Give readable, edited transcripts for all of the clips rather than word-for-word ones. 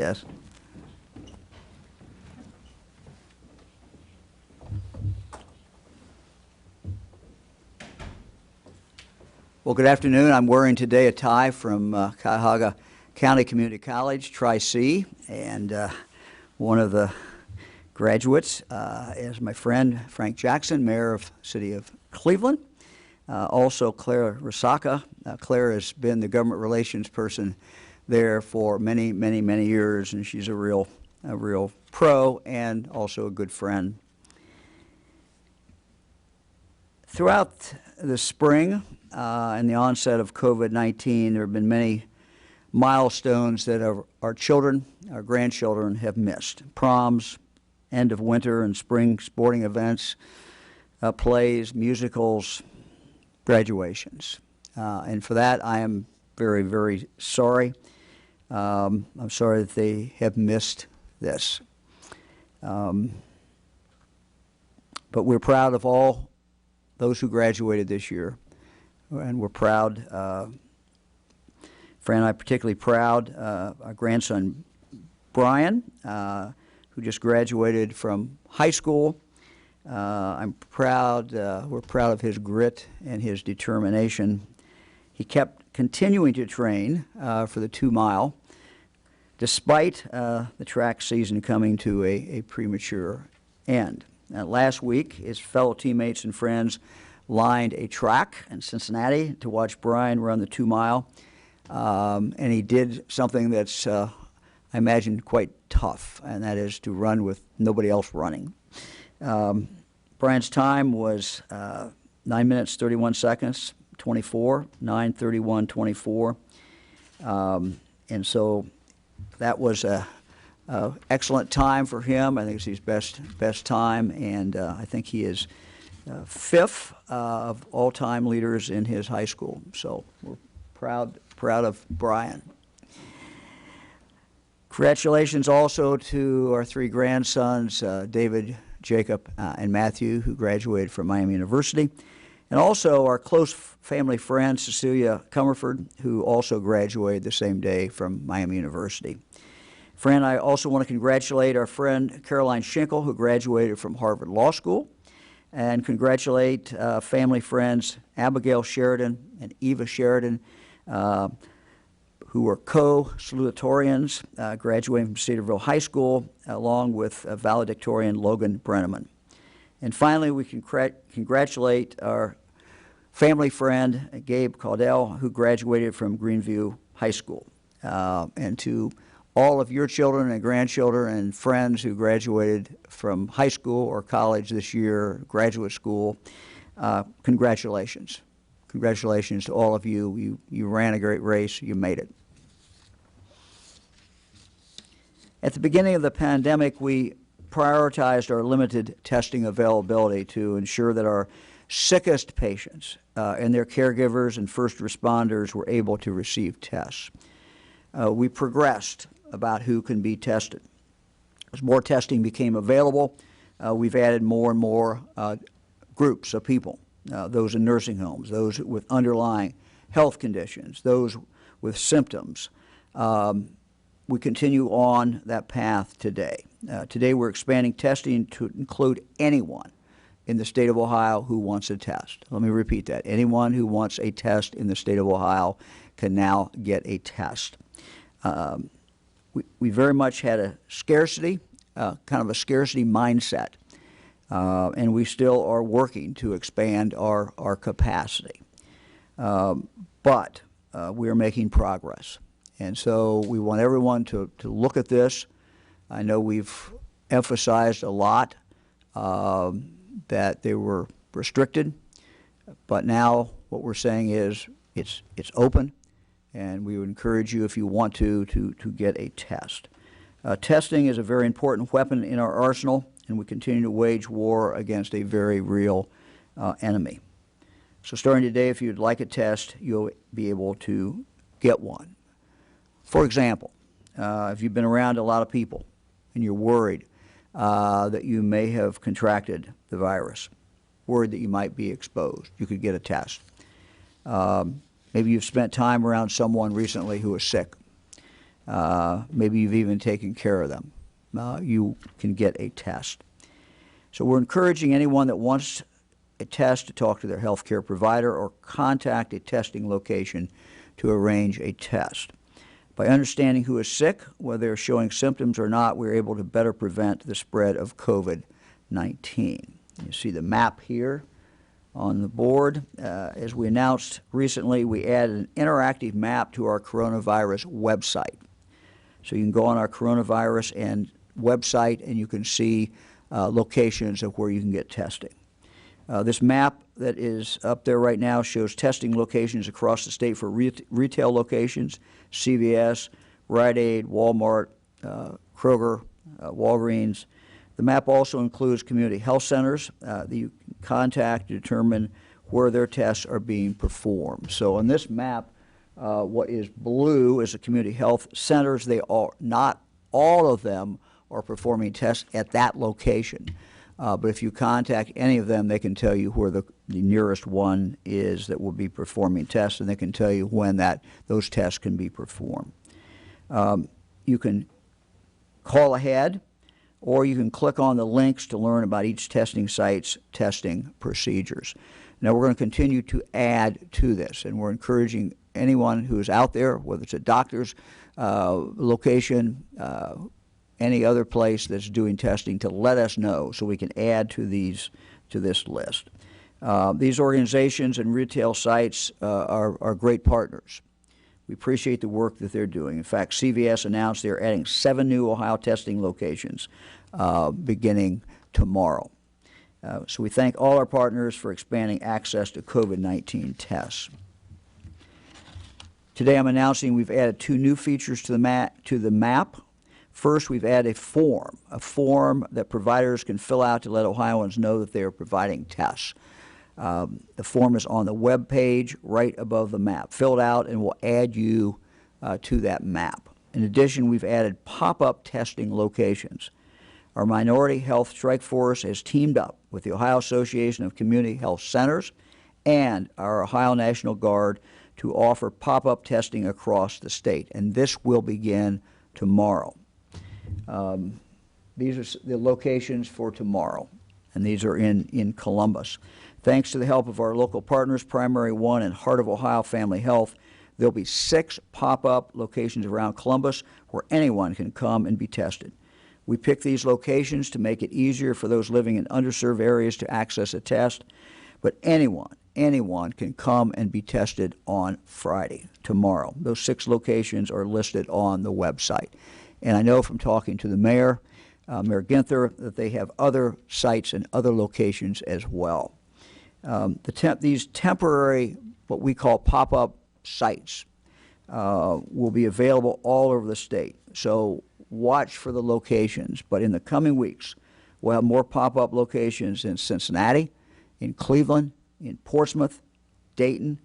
Yes. Well, good afternoon. I'm wearing today a tie from Cuyahoga County Community College, Tri-C, and one of the graduates is my friend Frank Jackson, Mayor of the City of Cleveland. Also, Claire Risaka. Claire has been the government relations person there for many, many, many years, and she's a real pro and also a good friend. Throughout the spring and the onset of COVID-19, there have been many milestones that our children, our grandchildren have missed. Proms, end of winter and spring sporting events, plays, musicals, graduations. And for that, I am very, very sorry. I'm sorry that they have missed this. But we're proud of all those who graduated this year, and we're proud. Fran and I are particularly proud. Our grandson Brian, who just graduated from high school. I'm proud. We're proud of his grit and his determination. He kept continuing to train for the 2-mile, despite the track season coming to a premature end. Last week, his fellow teammates and friends lined a track in Cincinnati to watch Brian run the 2-mile, and he did something that's, I imagine, quite tough, and that is to run with nobody else running. Brian's time was 9 minutes, 31 seconds, 24, 9:31:24, and so that was a excellent time for him. I think it's his best time, and I think he is 5th of all-time leaders in his high school. So we're proud of Brian. Congratulations also to our 3 grandsons, David, Jacob, and Matthew, who graduated from Miami University, and also our close family friend, Cecilia Comerford, who also graduated the same day from Miami University. Fran and I also want to congratulate our friend Caroline Schinkel, who graduated from Harvard Law School, and congratulate family friends Abigail Sheridan and Eva Sheridan, who were co-salutatorians, graduating from Cedarville High School, along with valedictorian Logan Brenneman. And finally, we congratulate our family friend Gabe Caudell, who graduated from Greenview High School. And to all of your children and grandchildren and friends who graduated from high school or college this year, graduate school, congratulations. Congratulations to all of you. You ran a great race. You made it. At the beginning of the pandemic, we prioritized our limited testing availability to ensure that our sickest patients and their caregivers and first responders were able to receive tests. We progressed about who can be tested. As more testing became available, we've added more and more groups of people, those in nursing homes, those with underlying health conditions, those with symptoms. We continue on that path today. Today we're expanding testing to include anyone in the state of Ohio who wants a test. Let me repeat that. Anyone who wants a test in the state of Ohio can now get a test. We very much had a scarcity, kind of a scarcity mindset, and we still are working to expand our capacity. But we are making progress. And so we want everyone to look at this. I know we've emphasized a lot that they were restricted, but now what we're saying is it's open, and we would encourage you, if you want to get a test. Testing is a very important weapon in our arsenal, and we continue to wage war against a very real enemy. So starting today, if you'd like a test, you'll be able to get one. For example, if you've been around a lot of people and you're worried that you may have contracted the virus, worried that you might be exposed, you could get a test. Maybe you've spent time around someone recently who is sick. maybe you've even taken care of them, you can get a test. So we're encouraging anyone that wants a test to talk to their healthcare provider or contact a testing location to arrange a test. By understanding who is sick, whether they're showing symptoms or not, we're able to better prevent the spread of COVID-19. You see the map here on the board. As we announced recently, we added an interactive map to our coronavirus website. So you can go on our coronavirus and website and you can see locations of where you can get testing. This map that is up there right now shows testing locations across the state for retail locations, CVS, Rite Aid, Walmart, Kroger, Walgreens. The map also includes community health centers that you can contact to determine where their tests are being performed. So on this map, what is blue is the community health centers. They are not all of them are performing tests at that location. But if you contact any of them, they can tell you where the nearest one is that will be performing tests, and they can tell you when those tests can be performed. You can call ahead, or you can click on the links to learn about each testing site's testing procedures. Now, we're going to continue to add to this, and we're encouraging anyone who is out there, whether it's a doctor's location, any other place that's doing testing, to let us know so we can add to this list. These organizations and retail sites are great partners. We appreciate the work that they're doing. In fact, CVS announced they're adding 7 new Ohio testing locations beginning tomorrow. So we thank all our partners for expanding access to COVID-19 tests. Today I'm announcing we've added 2 new features to the map. First, we've added a form that providers can fill out to let Ohioans know that they are providing tests. The form is on the web page right above the map. Fill it out and we'll add you to that map. In addition, we've added pop-up testing locations. Our Minority Health Strike Force has teamed up with the Ohio Association of Community Health Centers and our Ohio National Guard to offer pop-up testing across the state, and this will begin tomorrow. These are the locations for tomorrow, and these are in Columbus. Thanks to the help of our local partners, Primary One and Heart of Ohio Family Health, there'll be 6 pop-up locations around Columbus where anyone can come and be tested. We picked these locations to make it easier for those living in underserved areas to access a test, but anyone can come and be tested on Friday, tomorrow. Those 6 locations are listed on the website. And I know from talking to the mayor, Mayor Ginther, that they have other sites and other locations as well. These temporary, what we call pop-up sites, will be available all over the state. So watch for the locations. But in the coming weeks, we'll have more pop-up locations in Cincinnati, in Cleveland, in Portsmouth, Dayton,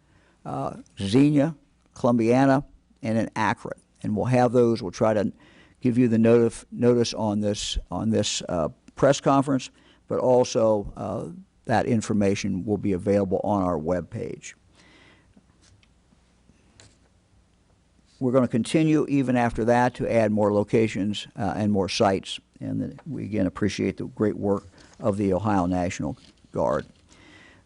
Xenia, Columbiana, and in Akron. And we'll have those. We'll try to give you the notice on this press conference, but also that information will be available on our webpage. We're going to continue even after that to add more locations and more sites, and we again appreciate the great work of the Ohio National Guard.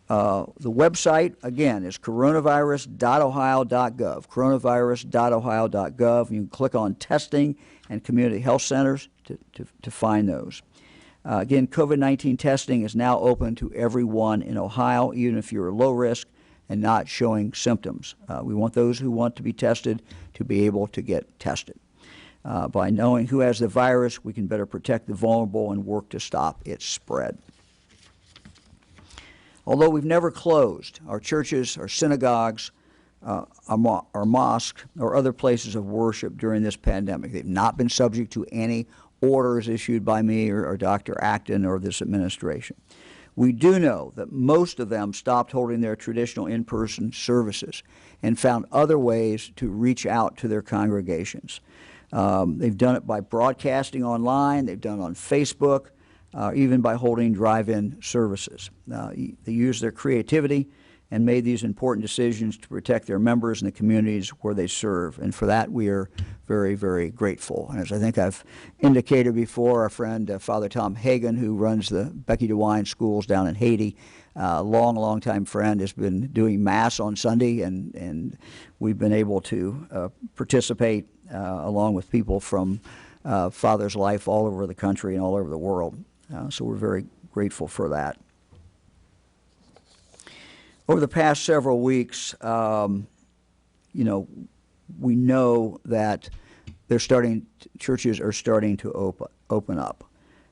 The website, again, is coronavirus.ohio.gov, coronavirus.ohio.gov. You can click on testing and community health centers to find those. Again, COVID-19 testing is now open to everyone in Ohio, even if you're low risk and not showing symptoms. We want those who want to be tested to be able to get tested. By knowing who has the virus, we can better protect the vulnerable and work to stop its spread. Although we've never closed our churches, our synagogues, our mosques, or other places of worship during this pandemic, they've not been subject to any orders issued by me or Dr. Acton or this administration. We do know that most of them stopped holding their traditional in-person services and found other ways to reach out to their congregations. They've done it by broadcasting online, they've done it on Facebook, even by holding drive-in services. They use their creativity and made these important decisions to protect their members and the communities where they serve. And for that, we are very, very grateful. And as I think I've indicated before, our friend Father Tom Hagen, who runs the Becky DeWine schools down in Haiti, long time friend, has been doing Mass on Sunday, and we've been able to participate along with people from Father's life all over the country and all over the world. So we're very grateful for that. Over the past several weeks, we know that churches are starting to open up.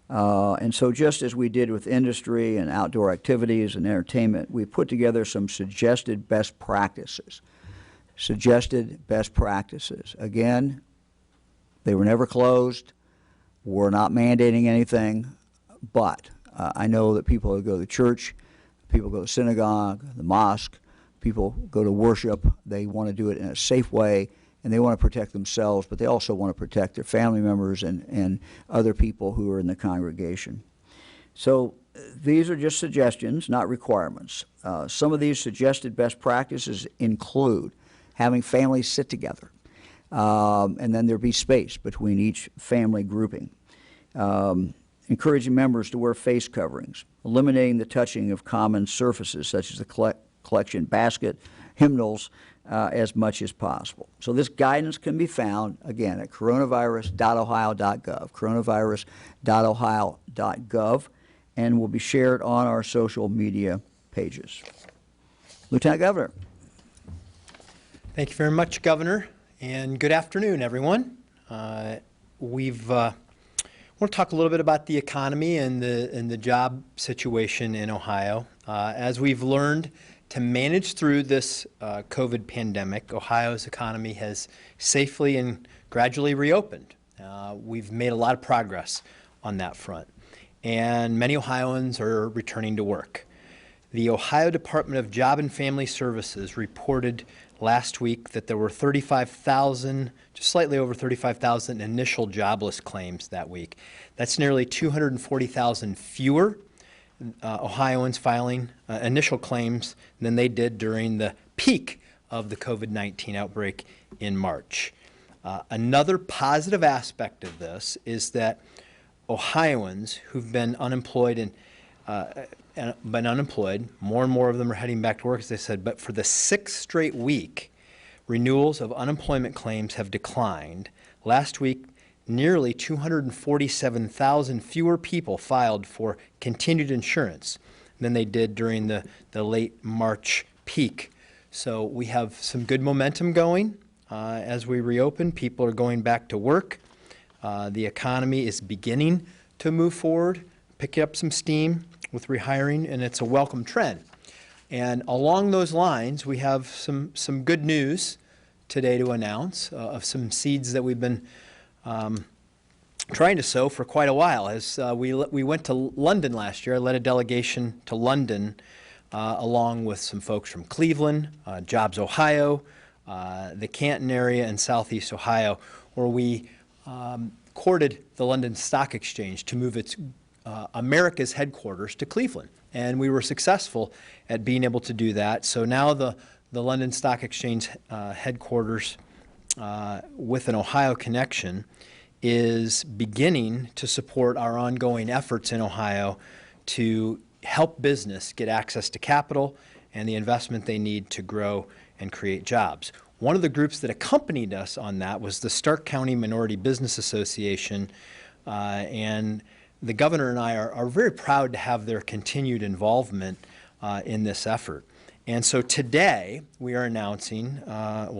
And so just as we did with industry and outdoor activities and entertainment, we put together some suggested best practices. Again, they were never closed. We're not mandating anything, but I know that people who go to church, people go to synagogue, the mosque, people go to worship. They want to do it in a safe way, and they want to protect themselves, but they also want to protect their family members and other people who are in the congregation. So these are just suggestions, not requirements. Some of these suggested best practices include having families sit together, and then there be space between each family grouping. Encouraging members to wear face coverings, eliminating the touching of common surfaces such as the collection basket, hymnals, as much as possible. So this guidance can be found, again, at coronavirus.ohio.gov, coronavirus.ohio.gov, and will be shared on our social media pages. Lieutenant Governor. Thank you very much, Governor, and good afternoon, everyone. I want to talk a little bit about the economy and the job situation in Ohio. As we've learned to manage through this COVID pandemic, Ohio's economy has safely and gradually reopened. We've made a lot of progress on that front, and many Ohioans are returning to work. The Ohio Department of Job and Family Services reported last week that there were 35,000, just slightly over 35,000 initial jobless claims that week. That's nearly 240,000 fewer Ohioans filing initial claims than they did during the peak of the COVID-19 outbreak in March. Another positive aspect of this is that Ohioans who've been unemployed more and more of them are heading back to work, as I said, but for the 6th straight week, renewals of unemployment claims have declined. Last week, nearly 247,000 fewer people filed for continued insurance than they did during the late March peak. So we have some good momentum going as we reopen. People are going back to work. The economy is beginning to move forward, pick up some steam with rehiring, and it's a welcome trend. And along those lines, we have some good news today to announce of some seeds that we've been trying to sow for quite a while. As we went to London last year, I led a delegation to London along with some folks from Cleveland, Jobs Ohio, the Canton area, and Southeast Ohio, where we courted the London Stock Exchange to move its America's headquarters to Cleveland. And we were successful at being able to do that. So now the London Stock Exchange headquarters with an Ohio connection is beginning to support our ongoing efforts in Ohio to help business get access to capital and the investment they need to grow and create jobs. One of the groups that accompanied us on that was the Stark County Minority Business Association, and the governor and I are very proud to have their continued involvement in this effort. And so today we are announcing,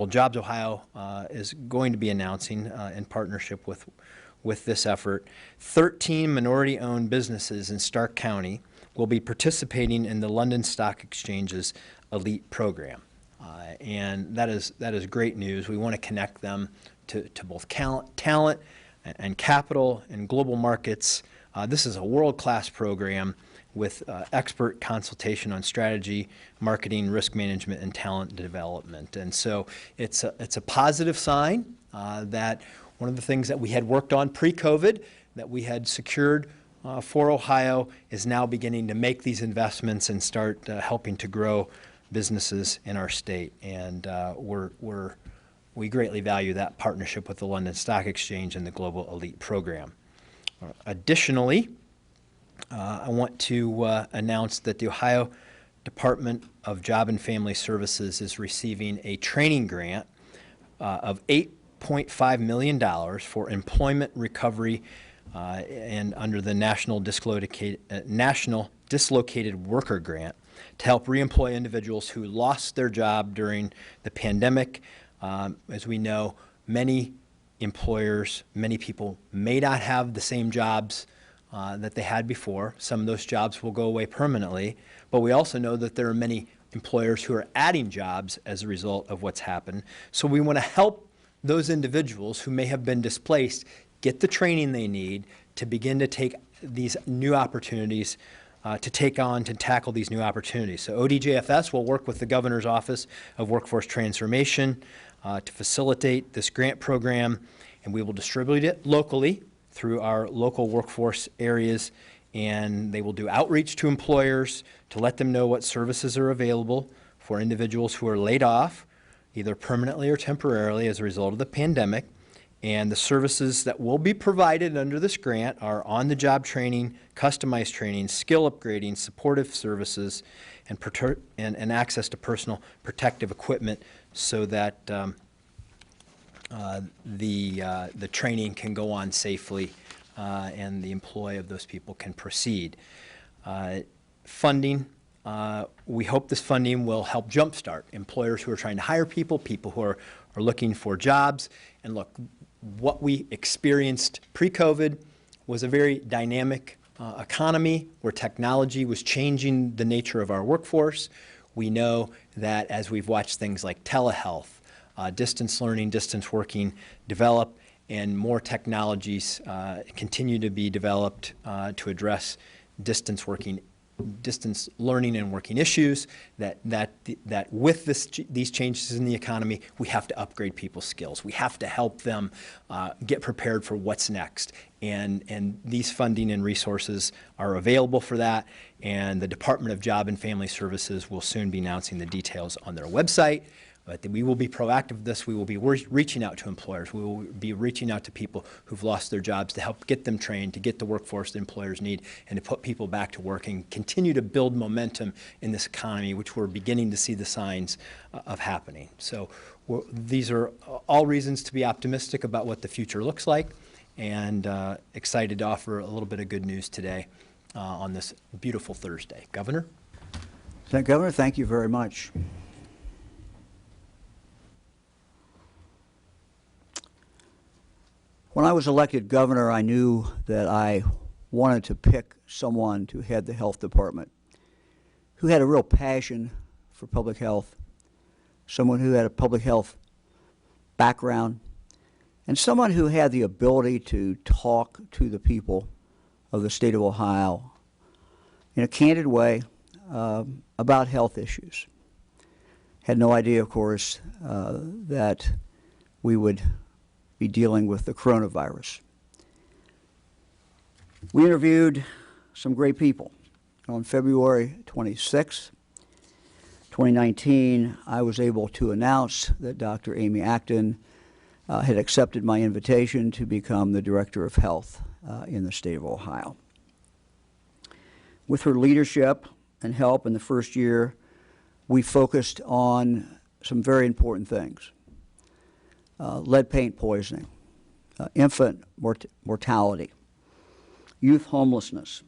Jobs Ohio is going to be announcing in partnership with this effort, 13 minority-owned businesses in Stark County will be participating in the London Stock Exchange's Elite program. And that is great news. We want to connect them to both talent and capital and global markets. This is a world-class program with expert consultation on strategy, marketing, risk management, and talent development. And so it's a positive sign that one of the things that we had worked on pre-COVID, that we had secured for Ohio, is now beginning to make these investments and start helping to grow businesses in our state. And we greatly value that partnership with the London Stock Exchange and the Global Elite Program. Additionally, I want to announce that the Ohio Department of Job and Family Services is receiving a training grant of $8.5 million for employment recovery and under the National Dislocated Worker Grant to help reemploy individuals who lost their job during the pandemic. As we know, many employers, many people may not have the same jobs that they had before. Some of those jobs will go away permanently, but we also know that there are many employers who are adding jobs as a result of what's happened. So we want to help those individuals who may have been displaced get the training they need to begin to take these new opportunities, to tackle these new opportunities. So ODJFS will work with the Governor's Office of Workforce Transformation to facilitate this grant program, and we will distribute it locally through our local workforce areas, and they will do outreach to employers to let them know what services are available for individuals who are laid off, either permanently or temporarily as a result of the pandemic. And the services that will be provided under this grant are on-the-job training, customized training, skill upgrading, supportive services, and access to personal protective equipment so that the training can go on safely and the employ of those people can proceed. Funding, we hope this funding will help jumpstart employers who are trying to hire people, people who are looking for jobs. And look, what we experienced pre-COVID was a very dynamic economy where technology was changing the nature of our workforce. We know that as we've watched things like telehealth, distance learning, distance working develop, and more technologies continue to be developed to address distance learning and working issues, that with these changes in the economy, we have to upgrade people's skills. We have to help them get prepared for what's next. And these funding and resources are available for that. And the Department of Job and Family Services will soon be announcing the details on their website. But we will be proactive with this. We will be reaching out to employers. We will be reaching out to people who've lost their jobs to help get them trained, to get the workforce that employers need, and to put people back to work and continue to build momentum in this economy, which we're beginning to see the signs of happening. So these are all reasons to be optimistic about what the future looks like, and excited to offer a little bit of good news today on this beautiful Thursday. Governor? Governor, thank you very much. When I was elected governor, I knew that I wanted to pick someone to head the health department who had a real passion for public health, someone who had a public health background, and someone who had the ability to talk to the people of the state of Ohio in a candid way about health issues. Had no idea, of course, that we would be dealing with the coronavirus. We interviewed some great people. On February 26, 2019, I was able to announce that Dr. Amy Acton had accepted my invitation to become the Director of Health in the state of Ohio. With her leadership and help in the first year, we focused on some very important things. Lead paint poisoning, infant mortality, youth homelessness,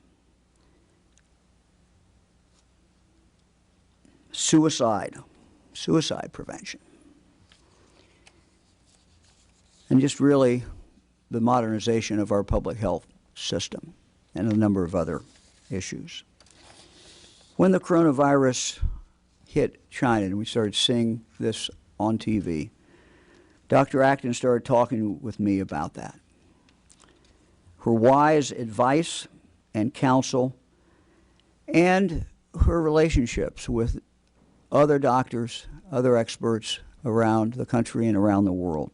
suicide prevention, and just really the modernization of our public health system and a number of other issues. When the coronavirus hit China and we started seeing this on TV, Dr. Acton started talking with me about that. Her wise advice and counsel and her relationships with other doctors, other experts around the country and around the world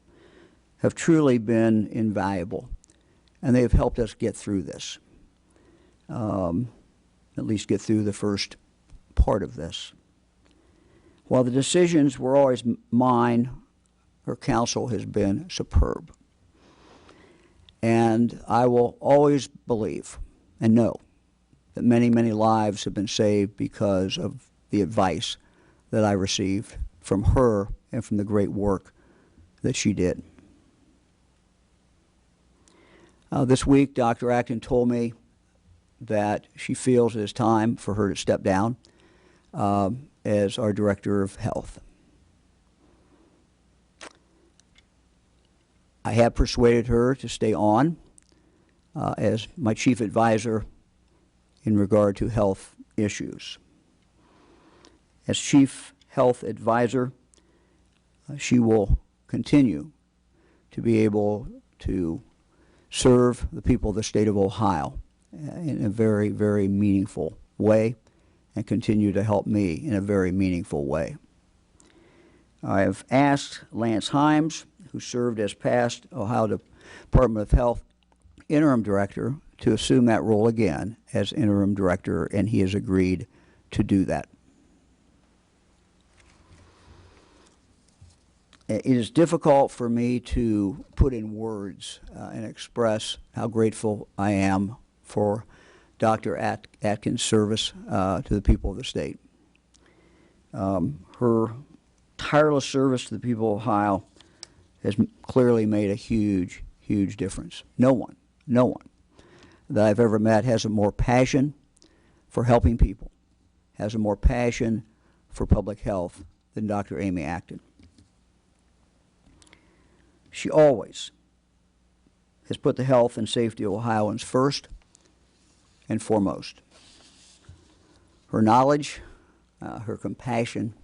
have truly been invaluable, and they have helped us get through this, at least get through the first part of this. While the decisions were always mine, her counsel has been superb. And I will always believe and know that many, many lives have been saved because of the advice that I received from her and from the great work that she did. This week, Dr. Acton told me that she feels it is time for her to step down as our Director of Health. I have persuaded her to stay on as my chief advisor in regard to health issues. As chief health advisor, she will continue to be able to serve the people of the state of Ohio in a very, very meaningful way and continue to help me in a very meaningful way. I have asked Lance Himes, who served as past Ohio Department of Health interim director, to assume that role again as interim director, and he has agreed to do that. It is difficult for me to put in words and express how grateful I am for Dr. Atkins' service to the people of the state. Her tireless service to the people of Ohio has clearly made a huge, huge difference. No one that I've ever met has a more passion for helping people, has a more passion for public health than Dr. Amy Acton. She always has put the health and safety of Ohioans first and foremost. Her knowledge, her compassion,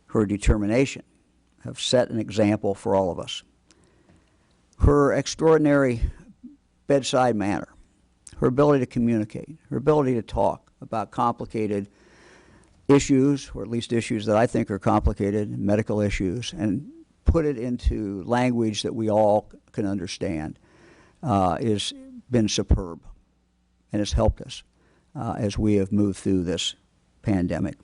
her determination have set an example for all of us. Her extraordinary bedside manner, her ability to communicate, her ability to talk about complicated issues, or at least issues that I think are complicated, medical issues, and put it into language that we all can understand, has been superb and has helped us as we have moved through this pandemic.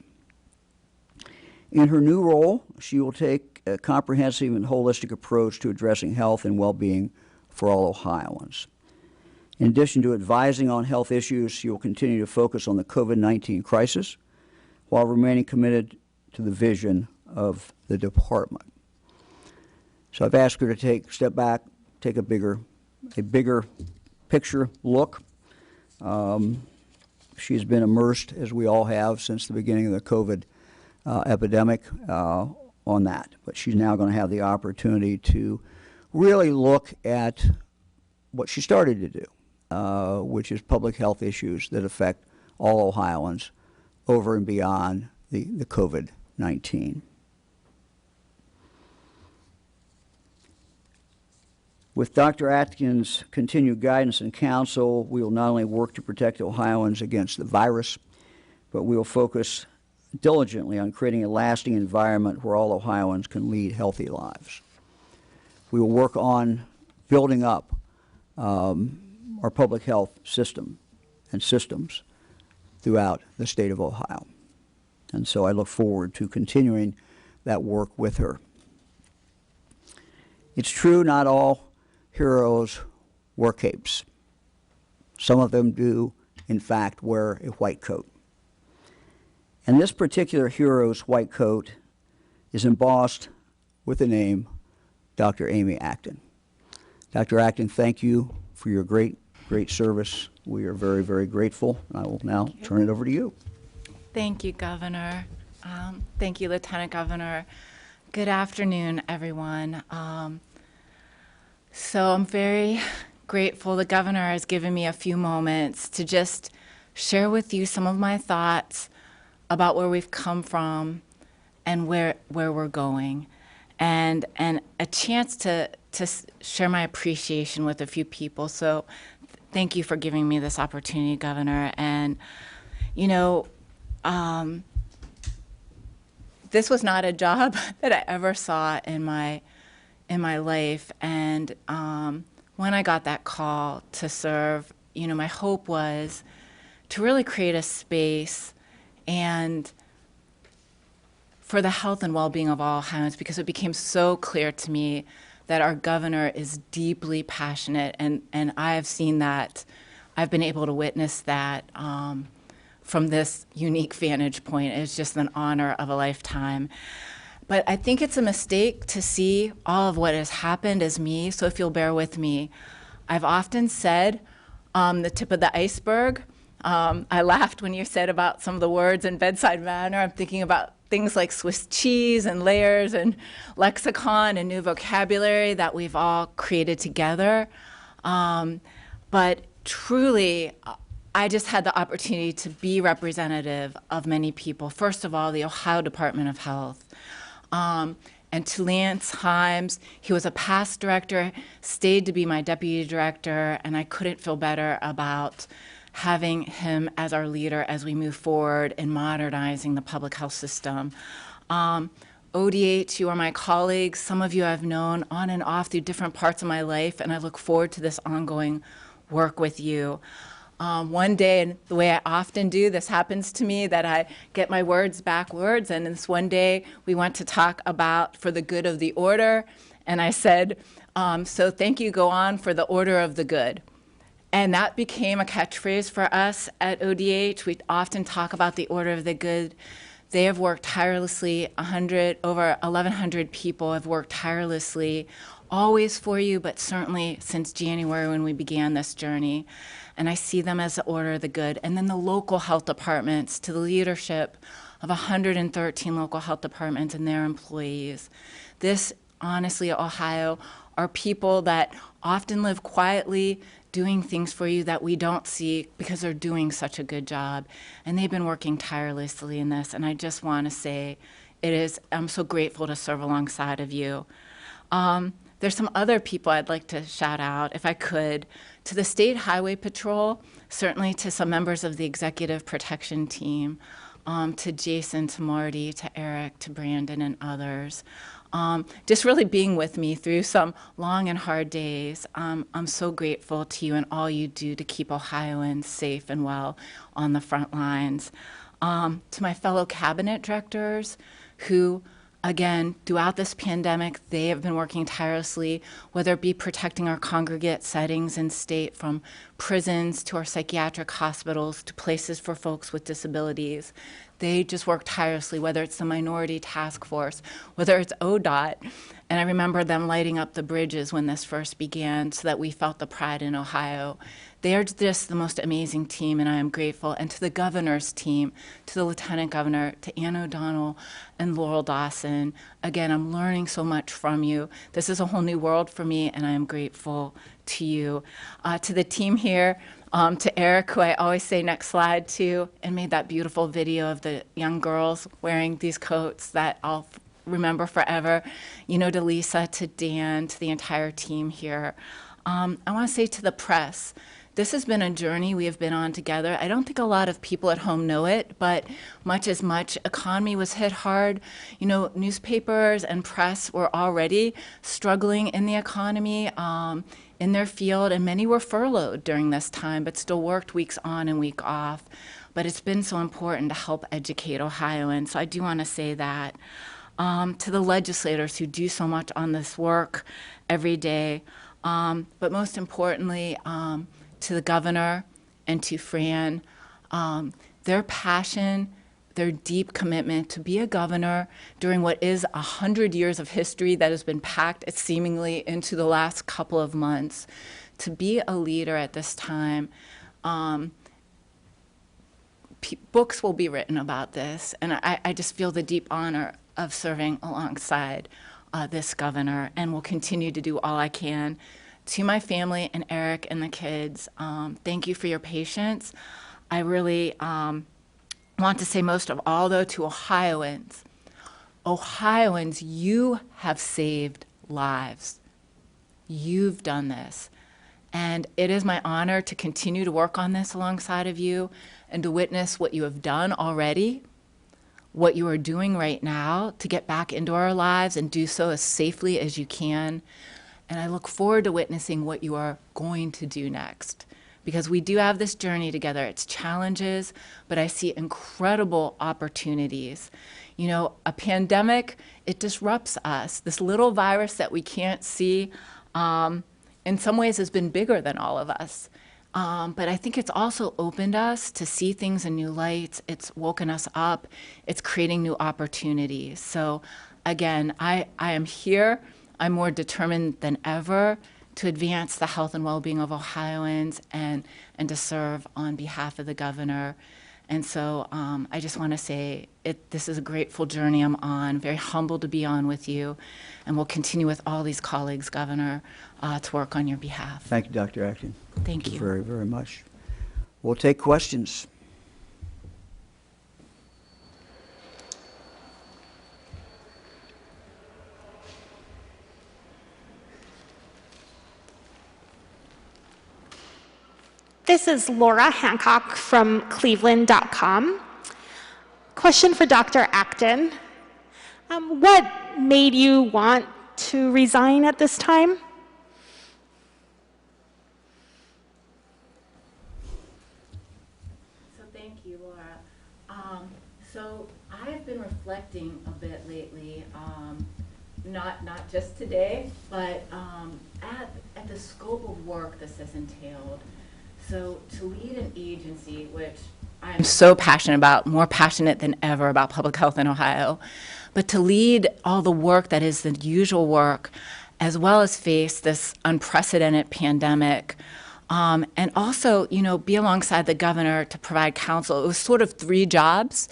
In her new role, she will take a comprehensive and holistic approach to addressing health and well-being for all Ohioans. In addition to advising on health issues, she will continue to focus on the COVID-19 crisis while remaining committed to the vision of the department. So I've asked her to step back, take a bigger picture look. She's been immersed, as we all have, since the beginning of the COVID epidemic on that. But she's now going to have the opportunity to really look at what she started to do, which is public health issues that affect all Ohioans over and beyond the COVID-19. With Dr. Atkins' continued guidance and counsel, we will not only work to protect Ohioans against the virus, but we will focus diligently on creating a lasting environment where all Ohioans can lead healthy lives. We will work on building up our public health system and systems throughout the state of Ohio. And so I look forward to continuing that work with her. It's true, not all heroes wear capes. Some of them do, in fact, wear a white coat. And this particular hero's white coat is embossed with the name Dr. Amy Acton. Dr. Acton, thank you for your great service. We are very, very grateful. I will now turn it over to you. Thank you, Governor. Thank you, Lieutenant Governor. Good afternoon, everyone. So I'm very grateful the Governor has given me a few moments to just share with you some of my thoughts about where we've come from and where we're going, and a chance to share my appreciation with a few people. So thank you for giving me this opportunity, Governor. And, you know, this was not a job that I ever saw in my life. And when I got that call to serve, you know, my hope was to really create a space and for the health and well-being of all Ohioans, because it became so clear to me that our governor is deeply passionate, and I have seen that. I've been able to witness that from this unique vantage point. It's just an honor of a lifetime. But I think it's a mistake to see all of what has happened as me, so if you'll bear with me. I've often said the tip of the iceberg. I laughed when you said about some of the words in bedside manner. I'm thinking about things like Swiss cheese and layers and lexicon and new vocabulary that we've all created together. But truly, I just had the opportunity to be representative of many people. First of all, the Ohio Department of Health. And to Lance Himes, he was a past director, stayed to be my deputy director, and I couldn't feel better about having him as our leader as we move forward in modernizing the public health system. ODH, you are my colleagues. Some of you I've known on and off through different parts of my life, and I look forward to this ongoing work with you. One day, and the way I often do, this happens to me, that I get my words backwards, and this one day we went to talk about for the good of the order, and I said, so thank you, go on for the order of the good. And that became a catchphrase for us at ODH. We often talk about the order of the good. They have worked tirelessly. Over 1,100 people have worked tirelessly, always for you, but certainly since January when we began this journey. And I see them as the order of the good. And then the local health departments, to the leadership of 113 local health departments and their employees. This, honestly, Ohio, are people that often live quietly, doing things for you that we don't see because they're doing such a good job. And they've been working tirelessly in this. And I just want to say, I'm so grateful to serve alongside of you. There's some other people I'd like to shout out, if I could, to the State Highway Patrol, certainly to some members of the Executive Protection Team, to Jason, to Marty, to Eric, to Brandon, and others. Just really being with me through some long and hard days. I'm so grateful to you and all you do to keep Ohioans safe and well on the front lines. To my fellow cabinet directors who, again, throughout this pandemic, they have been working tirelessly, whether it be protecting our congregate settings in state, from prisons to our psychiatric hospitals to places for folks with disabilities. They just work tirelessly, whether it's the Minority Task Force, whether it's ODOT. And I remember them lighting up the bridges when this first began so that we felt the pride in Ohio. They are just the most amazing team, and I am grateful. And to the governor's team, to the lieutenant governor, to Ann O'Donnell and Laurel Dawson, again, I'm learning so much from you. This is a whole new world for me, and I am grateful to you. To the team here, to Eric, who I always say next slide to, and made that beautiful video of the young girls wearing these coats that I'll remember forever. You know, to Lisa, to Dan, to the entire team here. I want to say to the press, this has been a journey we have been on together. I don't think a lot of people at home know it, but much as much, economy was hit hard. You know, newspapers and press were already struggling in the economy, in their field, and many were furloughed during this time, but still worked weeks on and week off. But it's been so important to help educate Ohioans, so I do want to say that. To the legislators who do so much on this work every day, but most importantly, to the governor and to Fran, their passion, their deep commitment to be a governor during what is 100 years of history that has been packed seemingly into the last couple of months, to be a leader at this time. Books will be written about this, and I just feel the deep honor of serving alongside this governor, and will continue to do all I can. To my family and Eric and the kids, thank you for your patience. I really want to say most of all, though, to Ohioans. Ohioans, you have saved lives. You've done this. And it is my honor to continue to work on this alongside of you and to witness what you have done already, what you are doing right now to get back into our lives and do so as safely as you can. And I look forward to witnessing what you are going to do next, because we do have this journey together. It's challenges, but I see incredible opportunities. You know, a pandemic, it disrupts us. This little virus that we can't see, in some ways has been bigger than all of us. But I think it's also opened us to see things in new lights. It's woken us up. It's creating new opportunities. So again, I am here. I'm more determined than ever to advance the health and well-being of Ohioans and to serve on behalf of the governor. And so I just want to say this is a grateful journey I'm on, very humbled to be on with you, and we'll continue with all these colleagues, Governor, to work on your behalf. Thank you, Dr. Acton. Thank you. Very, very much. We'll take questions. This is Laura Hancock from Cleveland.com. Question for Dr. Acton. What made you want to resign at this time? So thank you, Laura. So I've been reflecting a bit lately, not just today, but at the scope of work this has entailed. So to lead an agency, which I'm so passionate about, more passionate than ever about public health in Ohio, but to lead all the work that is the usual work, as well as face this unprecedented pandemic, and also, you know, be alongside the governor to provide counsel. It was sort of 3 jobs,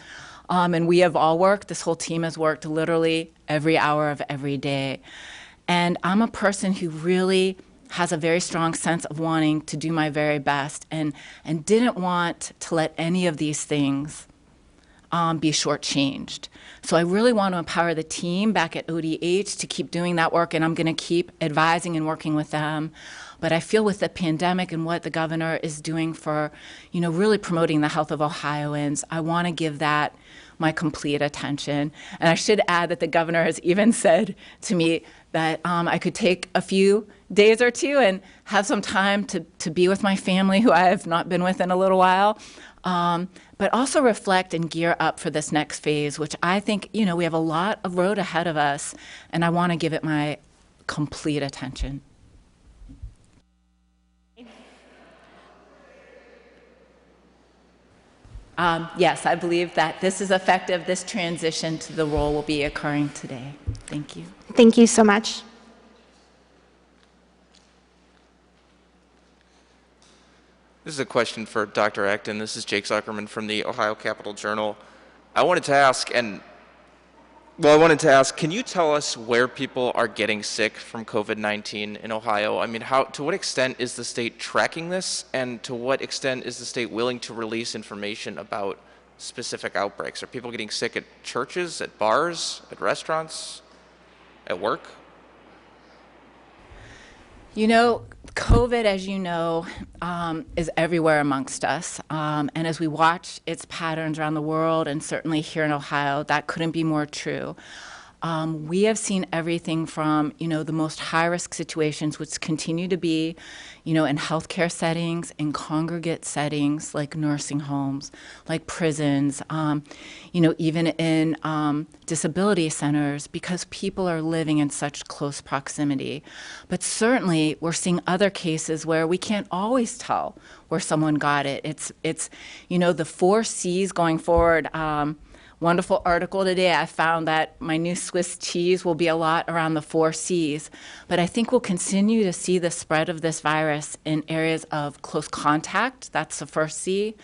and we have all worked, this whole team has worked literally every hour of every day. And I'm a person who really has a very strong sense of wanting to do my very best and didn't want to let any of these things be shortchanged. So I really want to empower the team back at ODH to keep doing that work, and I'm going to keep advising and working with them. But I feel with the pandemic and what the governor is doing for, you know, really promoting the health of Ohioans, I want to give that my complete attention. And I should add that the governor has even said to me that I could take a few days or two and have some time to be with my family, who I have not been with in a little while, but also reflect and gear up for this next phase, which I think, you know, we have a lot of road ahead of us, and I want to give it my complete attention. Yes, I believe that this is effective. This transition to the role will be occurring today. Thank you. Thank you so much. This is a question for Dr. Acton. This is Jake Zuckerman from the Ohio Capital Journal. I wanted to ask, can you tell us where people are getting sick from COVID-19 in Ohio? I mean, to what extent is the state tracking this, and to what extent is the state willing to release information about specific outbreaks? Are people getting sick at churches, at bars, at restaurants, at work? You know, COVID, as you know, is everywhere amongst us. And as we watch its patterns around the world, and certainly here in Ohio, that couldn't be more true. We have seen everything from, you know, the most high-risk situations, which continue to be, you know, in healthcare settings, in congregate settings, like nursing homes, like prisons, you know, even in disability centers, because people are living in such close proximity. But certainly, we're seeing other cases where we can't always tell where someone got it. It's you know, the 4 C's going forward. Wonderful article today. I found that my new Swiss cheese will be a lot around the 4 C's. But I think we'll continue to see the spread of this virus in areas of close contact. That's the first C,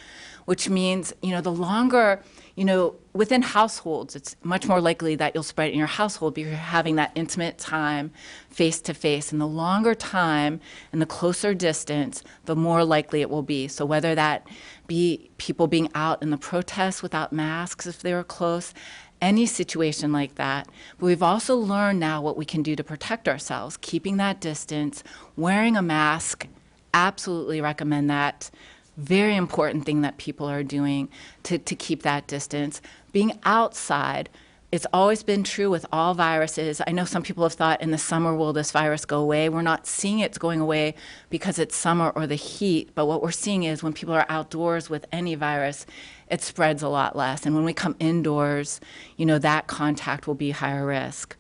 which means, you know, the longer, you know, within households, it's much more likely that you'll spread it in your household because you're having that intimate time face to face. And the longer time and the closer distance, the more likely it will be. So whether that be people being out in the protests without masks if they were close, any situation like that. But we've also learned now what we can do to protect ourselves, keeping that distance, wearing a mask, absolutely recommend that. Very important thing that people are doing to keep that distance. Being outside, it's always been true with all viruses. I know some people have thought in the summer, will this virus go away? We're not seeing it's going away because it's summer or the heat, but what we're seeing is when people are outdoors with any virus, it spreads a lot less. And when we come indoors, that contact will be higher risk.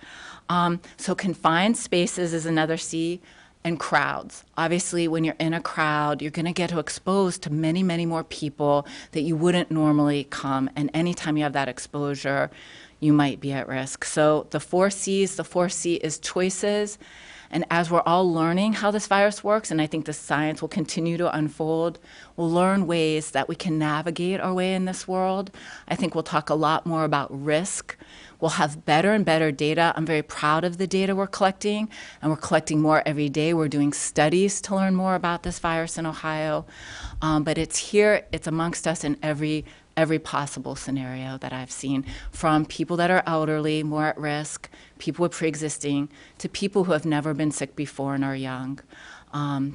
So confined spaces is another C, and crowds. Obviously, when you're in a crowd, you're going to get exposed to many, many more people that you wouldn't normally come. And anytime you have that exposure, you might be at risk. So the 4 C's, the 4C is choices. And as we're all learning how this virus works, and I think the science will continue to unfold, we'll learn ways that we can navigate our way in this world. I think we'll talk a lot more about risk. We'll have better and better data. I'm very proud of the data we're collecting, and we're collecting more every day. We're doing studies to learn more about this virus in Ohio. But it's here, it's amongst us in every possible scenario that I've seen, from people that are elderly, more at risk, people with pre-existing, to people who have never been sick before and are young.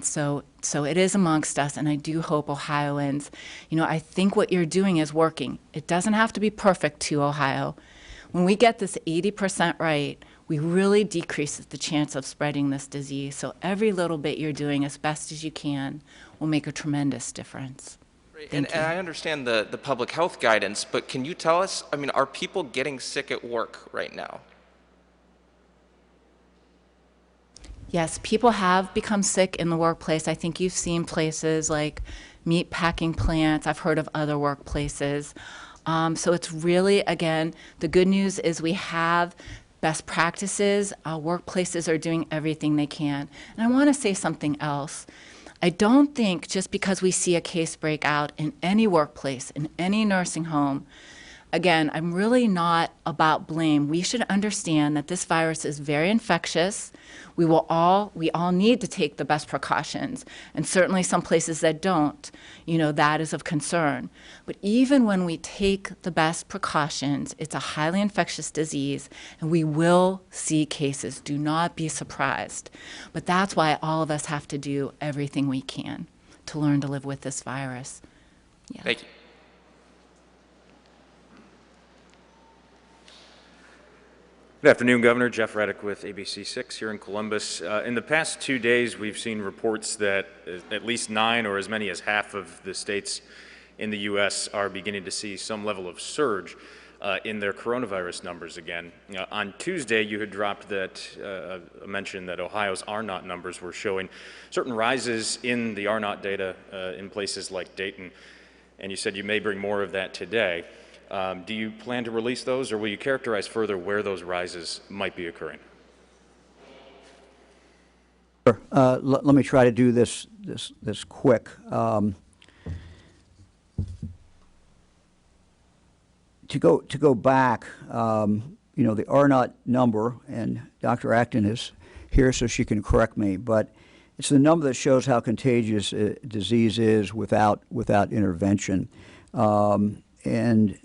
So it is amongst us, and I do hope Ohioans, I think what you're doing is working. It doesn't have to be perfect to Ohio. When we get this 80% right, we really decrease the chance of spreading this disease. So every little bit you're doing as best as you can will make a tremendous difference. And I understand the public health guidance, but can you tell us, are people getting sick at work right now? Yes, people have become sick in the workplace. I think you've seen places like meat packing plants. I've heard of other workplaces. So it's really, again, the good news is we have best practices. Workplaces are doing everything they can. And I want to say something else. I don't think just because we see a case break out in any workplace, in any nursing home, again, I'm really not about blame. We should understand that this virus is very infectious. We all need to take the best precautions, and certainly some places that don't, that is of concern. But even when we take the best precautions, it's a highly infectious disease, and we will see cases. Do not be surprised. But that's why all of us have to do everything we can to learn to live with this virus. Yeah. Thank you. Good afternoon, Governor. Jeff Reddick with ABC6 here in Columbus. In the past 2 days, we've seen reports that at least 9 or as many as half of the states in the U.S. are beginning to see some level of surge in their coronavirus numbers again. On Tuesday, you had dropped a mention that Ohio's R0 numbers were showing certain rises in the R0 data in places like Dayton, and you said you may bring more of that today. Do you plan to release those, or will you characterize further where those rises might be occurring? Sure. Let me try to do this quick. To go back, the R0 number, and Dr. Acton is here so she can correct me, but it's the number that shows how contagious a disease is without intervention. And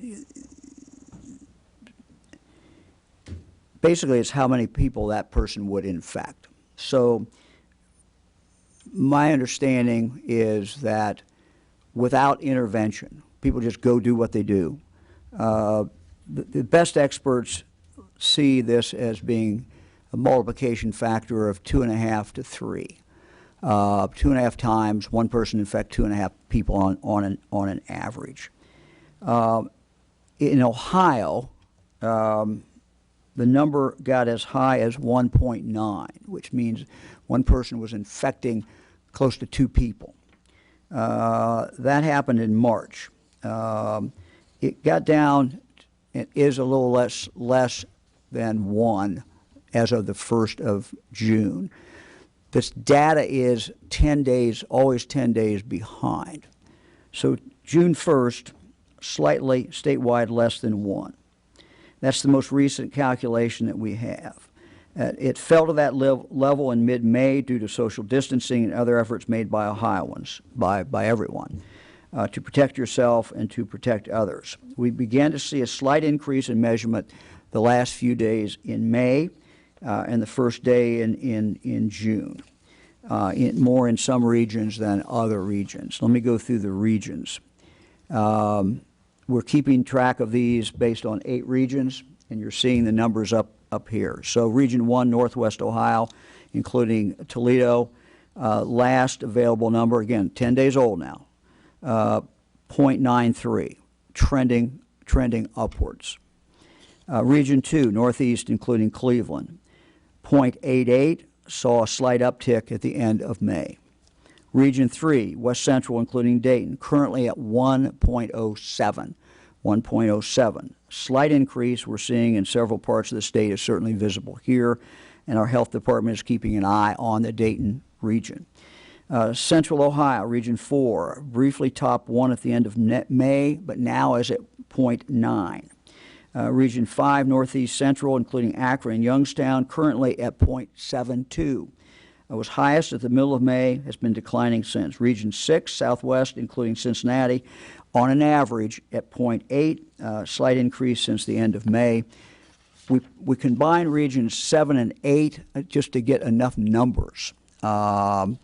basically, it's how many people that person would infect. So my understanding is that without intervention, people just go do what they do. The best experts see this as being a multiplication factor of 2.5 to 3. 2.5 times, one person infect 2.5 people on an average. In Ohio, the number got as high as 1.9, which means one person was infecting close to 2 people. That happened in March. It got down, it is a little less than 1 as of the 1st of June. This data is 10 days, always 10 days behind. So June 1st, slightly statewide less than 1. That's the most recent calculation that we have. It fell to that level in mid-May due to social distancing and other efforts made by Ohioans, by everyone, to protect yourself and to protect others. We began to see a slight increase in measurement the last few days in May and the first day in June, more in some regions than other regions. Let me go through the regions. We're keeping track of these based on 8 regions. and you're seeing the numbers up here. So Region 1, Northwest Ohio, including Toledo, last available number, again, 10 days old now, 0.93, trending upwards. Region 2, Northeast, including Cleveland, 0.88, saw a slight uptick at the end of May. Region 3, West Central, including Dayton, currently at 1.07. 1.07. Slight increase we're seeing in several parts of the state is certainly visible here, and our health department is keeping an eye on the Dayton region. Central Ohio, Region 4, briefly topped 1 at the end of May, but now is at 0.9. Region 5, Northeast Central, including Akron and Youngstown, currently at 0.72. It was highest at the middle of May, has been declining since. Region 6, Southwest, including Cincinnati, on an average at 0.8, slight increase since the end of May. We combine regions 7 and 8 just to get enough numbers. And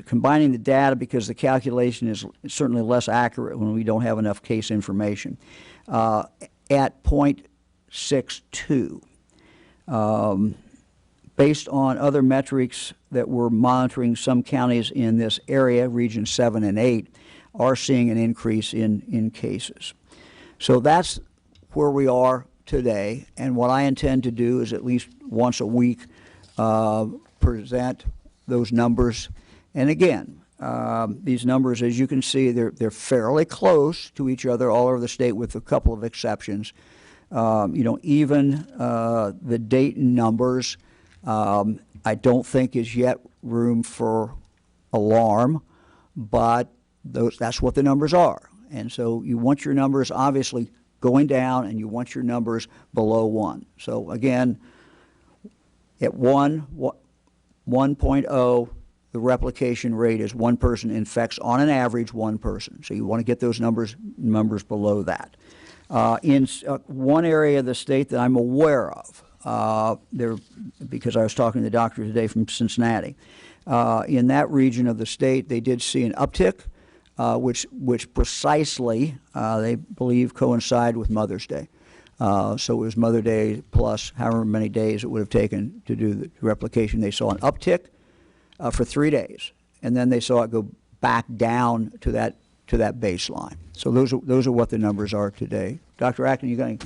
combining the data, because the calculation is certainly less accurate when we don't have enough case information, at 0.62. Based on other metrics that we're monitoring, some counties in this area, Region 7 and 8, are seeing an increase in cases. So that's where we are today, and what I intend to do is at least once a week present those numbers. And again, these numbers, as you can see, they're fairly close to each other all over the state with a couple of exceptions. Even the Dayton numbers, I don't think is yet room for alarm, but that's what the numbers are. And so you want your numbers obviously going down, and you want your numbers below 1. So again, at 1.0, the replication rate is one person infects on an average one person. So you want to get those numbers below that. In one area of the state that I'm aware of, because I was talking to the doctor today from Cincinnati, in that region of the state, they did see an uptick, which precisely they believe coincide with Mother's Day. So it was Mother's Day plus however many days it would have taken to do the replication. They saw an uptick for 3 days, and then they saw it go back down to that baseline. So those are what the numbers are today. Dr. Acton, you got any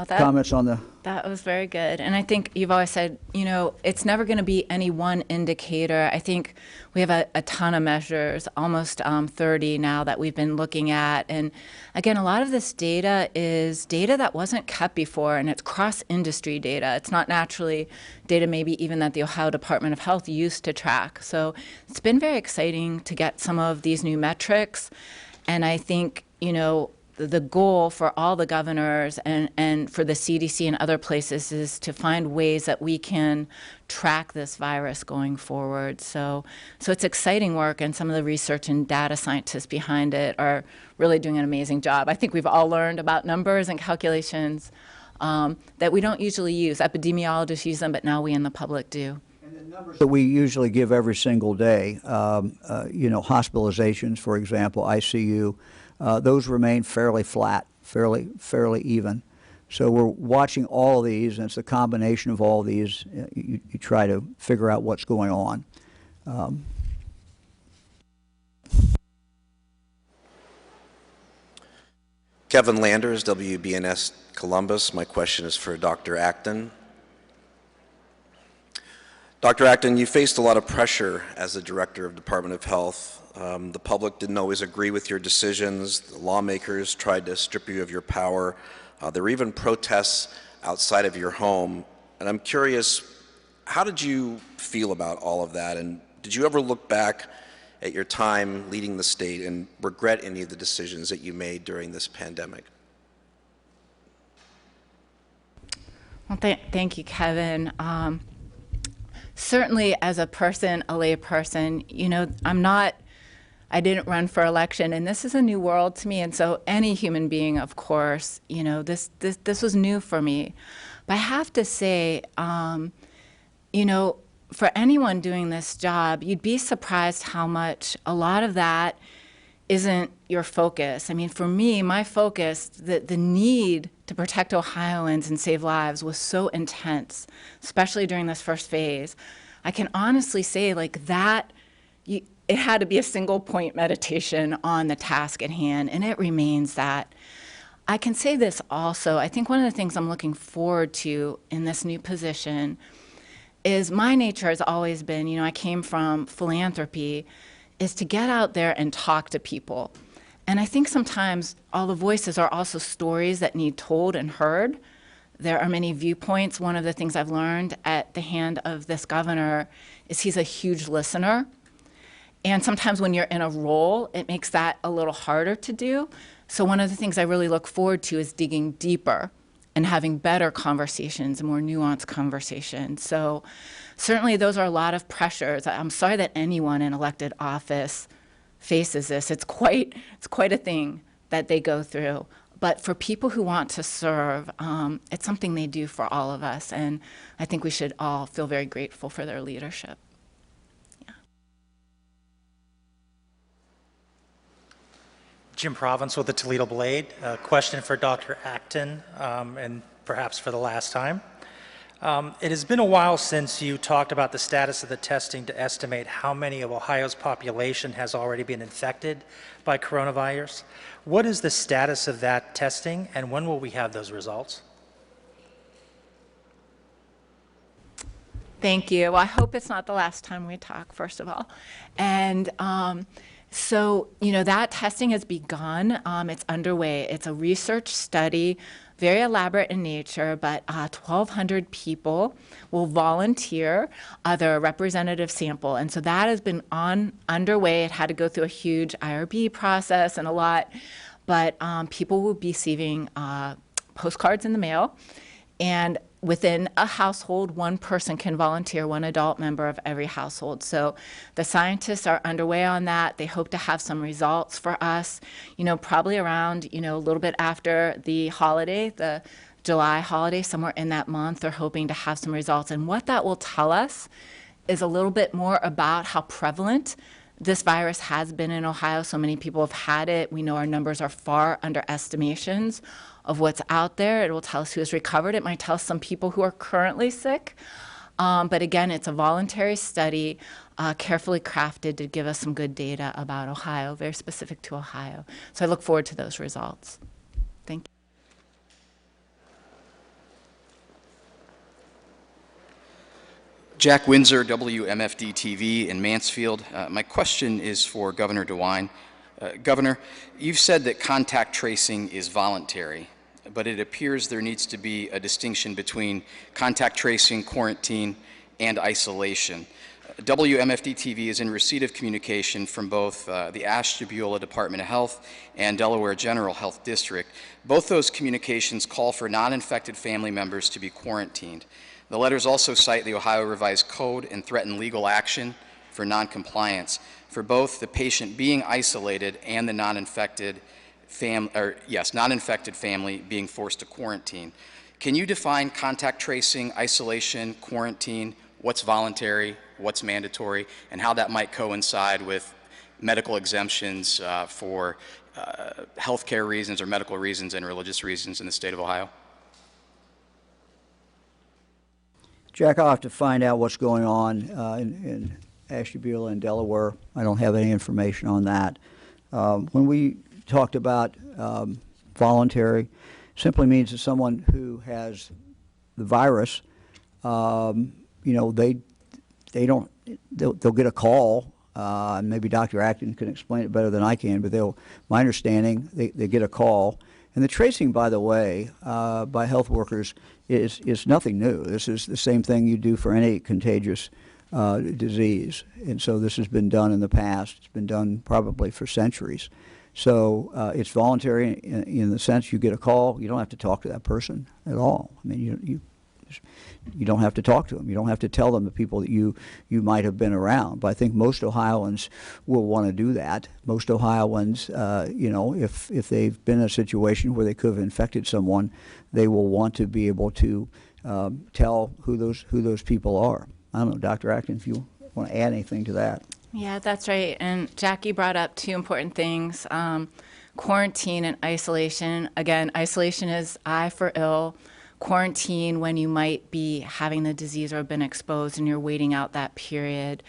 comments on the? That was very good. And I think you've always said, it's never going to be any one indicator. I think we have a ton of measures, almost 30 now that we've been looking at. And again, a lot of this data is data that wasn't kept before, and it's cross-industry data. It's not naturally data maybe even that the Ohio Department of Health used to track. So it's been very exciting to get some of these new metrics. And I think, the goal for all the governors and for the CDC and other places is to find ways that we can track this virus going forward. So it's exciting work, and some of the research and data scientists behind it are really doing an amazing job. I think we've all learned about numbers and calculations that we don't usually use. Epidemiologists use them, but now we in the public do. And the numbers that we usually give every single day, hospitalizations, for example, ICU, those remain fairly flat, fairly even. So we're watching all of these, and it's a combination of all these. You try to figure out what's going on. Kevin Landers, WBNS Columbus. My question is for Dr. Acton. Dr. Acton, you faced a lot of pressure as the Director of Department of Health. The public didn't always agree with your decisions. The lawmakers tried to strip you of your power. There were even protests outside of your home. And I'm curious, how did you feel about all of that? And did you ever look back at your time leading the state and regret any of the decisions that you made during this pandemic? Well, thank you, Kevin. Certainly as a person, a lay person, I didn't run for election, and this is a new world to me. And so any human being, of course, this was new for me. But I have to say, for anyone doing this job, you'd be surprised how much a lot of that isn't, your focus. I mean, for me, my focus, the need to protect Ohioans and save lives was so intense, especially during this first phase. I can honestly say, like, that, it had to be a single point meditation on the task at hand, and it remains that. I can say this also, I think one of the things I'm looking forward to in this new position is my nature has always been, you know, I came from philanthropy, is to get out there and talk to people. And I think sometimes all the voices are also stories that need told and heard. There are many viewpoints. One of the things I've learned at the hand of this governor is he's a huge listener. And sometimes when you're in a role, it makes that a little harder to do. So one of the things I really look forward to is digging deeper and having better conversations and more nuanced conversations. So certainly those are a lot of pressures. I'm sorry that anyone in elected office faces this. It's quite a thing that they go through. But for people who want to serve, it's something they do for all of us. And I think we should all feel very grateful for their leadership. Jim Province with the Toledo Blade. A question for Dr. Acton, and perhaps for the last time. It has been a while since you talked about the status of the testing to estimate how many of Ohio's population has already been infected by coronavirus. What is the status of that testing, and when will we have those results? Thank you. Well, I hope it's not the last time we talk, first of all. And so, you know, that testing has begun. It's underway. It's a research study, very elaborate in nature, but 1,200 people will volunteer their representative sample. And so that has been underway. It had to go through a huge IRB process and a lot, but people will be receiving postcards in the mail. And within a household, one person can volunteer, one adult member of every household. So the scientists are underway on that. They hope to have some results for us, you know, probably around, you know, a little bit after the holiday, the July holiday, somewhere in that month. They're hoping to have some results. And what that will tell us is a little bit more about how prevalent this virus has been in Ohio. So many people have had it. We know our numbers are far under estimations of what's out there. It will tell us who has recovered. It might tell us some people who are currently sick. But again, it's a voluntary study, carefully crafted to give us some good data about Ohio, very specific to Ohio. So I look forward to those results. Thank you. Jack Windsor, WMFD TV in Mansfield. My question is for Governor DeWine. Governor, you've said that contact tracing is voluntary, but it appears there needs to be a distinction between contact tracing, quarantine, and isolation. WMFD TV is in receipt of communication from both the Ashtabula Department of Health and Delaware General Health District. Both those communications call for non-infected family members to be quarantined. The letters also cite the Ohio Revised Code and threaten legal action for noncompliance for both the patient being isolated and the non-infected family being forced to quarantine. Can you define contact tracing, isolation, quarantine, what's voluntary, what's mandatory, and how that might coincide with medical exemptions for healthcare reasons or medical reasons and religious reasons in the state of Ohio? Jack, I'll have to find out what's going on in Ashtabula and Delaware. I don't have any information on that. When we talked about voluntary, simply means that someone who has the virus, you know, they'll get a call, and maybe Dr. Acton can explain it better than I can, but my understanding, they get a call. And the tracing, by the way, by health workers is nothing new. This is the same thing you do for any contagious disease. And so this has been done in the past. It's been done probably for centuries. So it's voluntary in the sense you get a call. You don't have to talk to that person at all. I mean, you don't have to talk to them. You don't have to tell them the people that you might have been around. But I think most Ohioans will want to do that. Most Ohioans, you know, if they've been in a situation where they could have infected someone, they will want to be able to tell who those people are. I don't know, Dr. Acton, if you want to add anything to that. Yeah, that's right. And Jackie brought up two important things, quarantine and isolation. Again, isolation is I for ill. Quarantine when you might be having the disease or have been exposed and you're waiting out that period.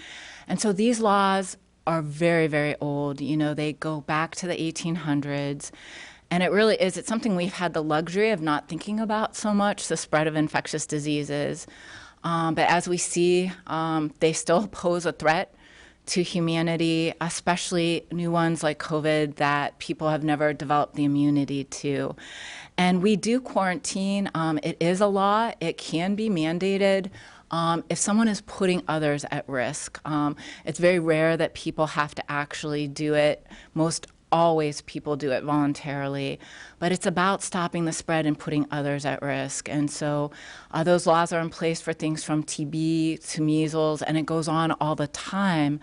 And so these laws are very, very old. You know, they go back to the 1800s. And it really is, it's something we've had the luxury of not thinking about so much, the spread of infectious diseases. But as we see, they still pose a threat to humanity, especially new ones like COVID that people have never developed the immunity to. And we do quarantine. It is a law. It can be mandated if someone is putting others at risk. It's very rare that people have to actually do it. Most always people do it voluntarily, but it's about stopping the spread and putting others at risk. And so those laws are in place for things from TB to measles, and it goes on all the time.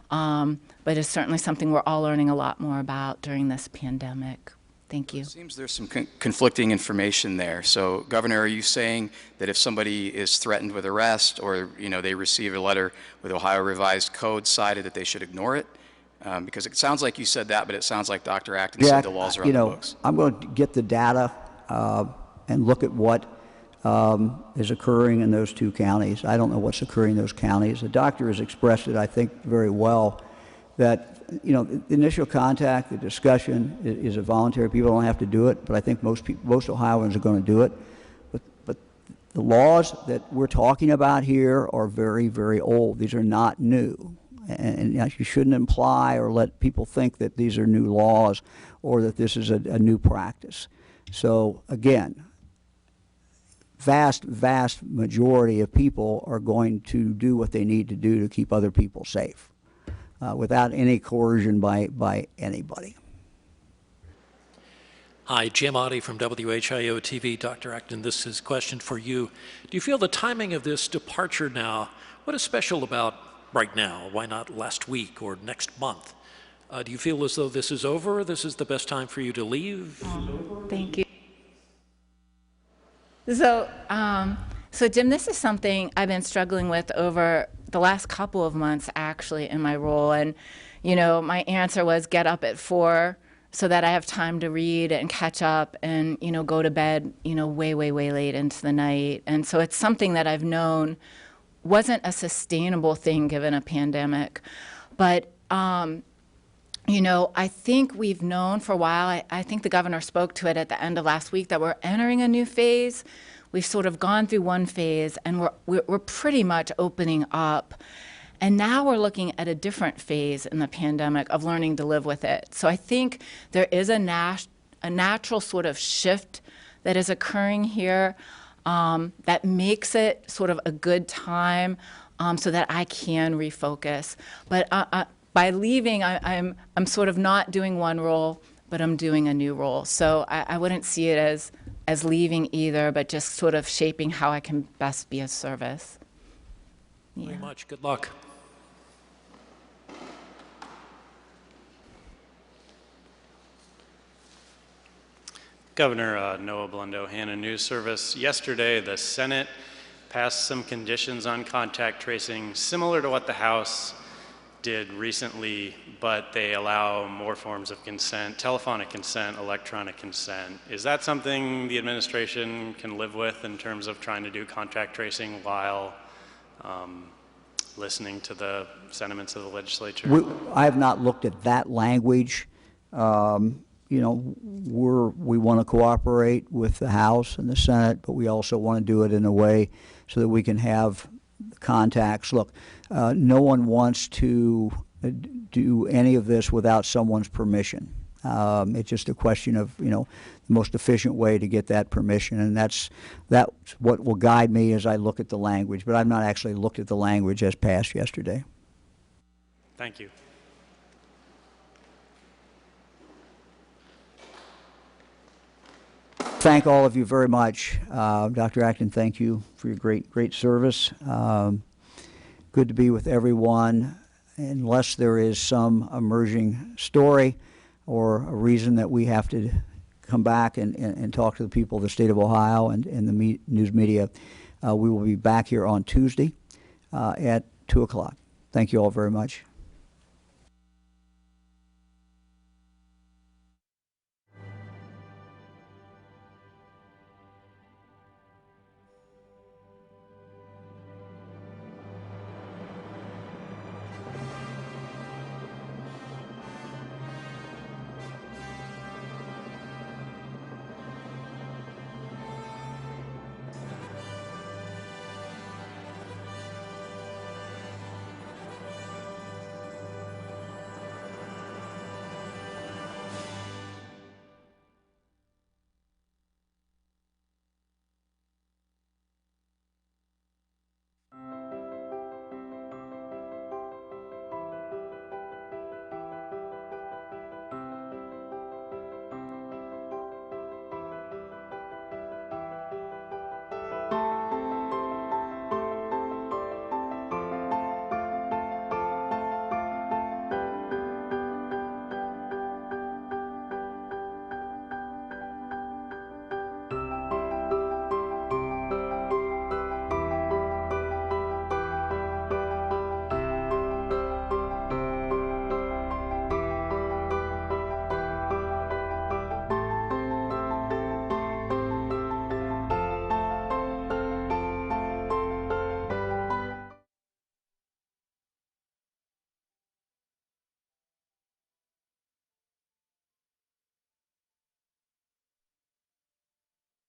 But it's certainly something we're all learning a lot more about during this pandemic. Thank you. It seems there's some conflicting information there. So, Governor, are you saying that if somebody is threatened with arrest or, you know, they receive a letter with Ohio Revised Code cited that they should ignore it? Because it sounds like you said that, but it sounds like Dr. Acton said the laws are on the books. I'm going to get the data and look at what is occurring in those two counties. I don't know what's occurring in those counties. The doctor has expressed it, I think, very well, that, you know, the initial contact, the discussion is a voluntary. People don't have to do it, but I think most Ohioans are going to do it. But the laws that we're talking about here are very, very old. These are not new. And you shouldn't imply or let people think that these are new laws or that this is a new practice. So again, vast majority of people are going to do what they need to do to keep other people safe without any coercion by anybody. Hi, Jim Oddie from WHIO TV. Dr. Acton, this is a question for you. Do you feel the timing of this departure now, what is special about right now? Why not last week or next month? Do you feel as though this is over? This is the best time for you to leave? Thank you. So, Jim, this is something I've been struggling with over the last couple of months, actually, in my role. And, you know, my answer was get up at 4 so that I have time to read and catch up and, you know, go to bed, you know, way late into the night. And so it's something that I've known wasn't a sustainable thing given a pandemic. But, you know, I think we've known for a while, I think the governor spoke to it at the end of last week, that we're entering a new phase. We've sort of gone through one phase and we're pretty much opening up. And now we're looking at a different phase in the pandemic of learning to live with it. So I think there is a natural sort of shift that is occurring here that makes it sort of a good time so that I can refocus. But by leaving, I'm sort of not doing one role, but I'm doing a new role. So I wouldn't see it as leaving either, but just sort of shaping how I can best be of service. Very much. Good luck. Governor Noah Blundo, Hannah News Service. Yesterday, the Senate passed some conditions on contact tracing similar to what the House did recently, but they allow more forms of consent, telephonic consent, electronic consent. Is that something the administration can live with in terms of trying to do contact tracing while listening to the sentiments of the legislature? I have not looked at that language. You know, we want to cooperate with the House and the Senate, but we also want to do it in a way so that we can have contacts. Look, no one wants to do any of this without someone's permission. It's just a question of, you know, the most efficient way to get that permission, and that's what will guide me as I look at the language. But I've not actually looked at the language as passed yesterday. Thank you. Thank all of you very much. Dr. Acton, thank you for your great service. Good to be with everyone. Unless there is some emerging story or a reason that we have to come back and talk to the people of the state of Ohio and the news media, we will be back here on Tuesday at 2 o'clock. Thank you all very much.